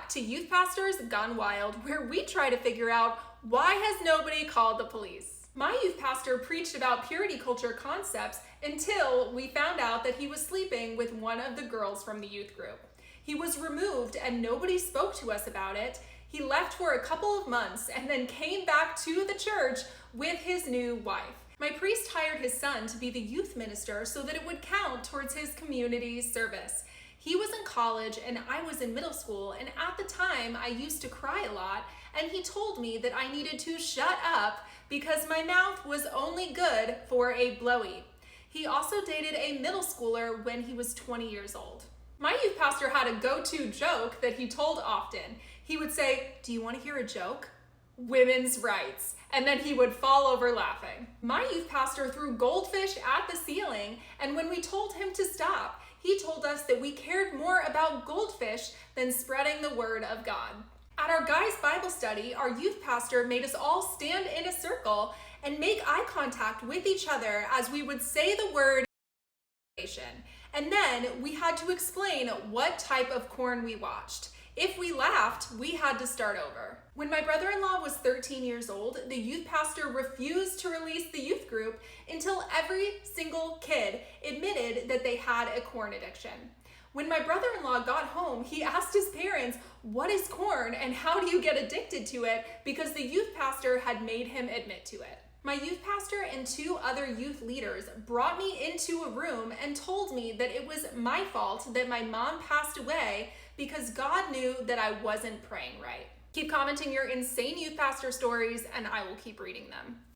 back to Youth Pastors Gone Wild, where we try to figure out why has nobody called the police. My youth pastor preached about purity culture concepts until we found out that he was sleeping with one of the girls from the youth group. He was removed and nobody spoke to us about it. He left for a couple of months and then came back to the church with his new wife. My priest hired his son to be the youth minister so that it would count towards his community service. He was in college and I was in middle school, and at the time I used to cry a lot, and he told me that I needed to shut up because my mouth was only good for a blowy. He also dated a middle schooler when he was 20 years old. My youth pastor had a go-to joke that he told often. He would say, "Do you want to hear a joke? Women's rights." And then he would fall over laughing. My youth pastor threw goldfish at the ceiling, and when we told him to stop, he told us that we cared more about goldfish than spreading the word of God. At our guys' Bible study, our youth pastor made us all stand in a circle and make eye contact with each other as we would say the word. And then we had to explain what type of corn we watched. If we laughed, we had to start over. When my brother-in-law was 13 years old, the youth pastor refused to release the youth group until every single kid admitted that they had a corn addiction. When my brother-in-law got home, he asked his parents, "What is corn and how do you get addicted to it?" because the youth pastor had made him admit to it. My youth pastor and two other youth leaders brought me into a room and told me that it was my fault that my mom passed away because God knew that I wasn't praying right. Keep commenting your insane youth pastor stories and I will keep reading them.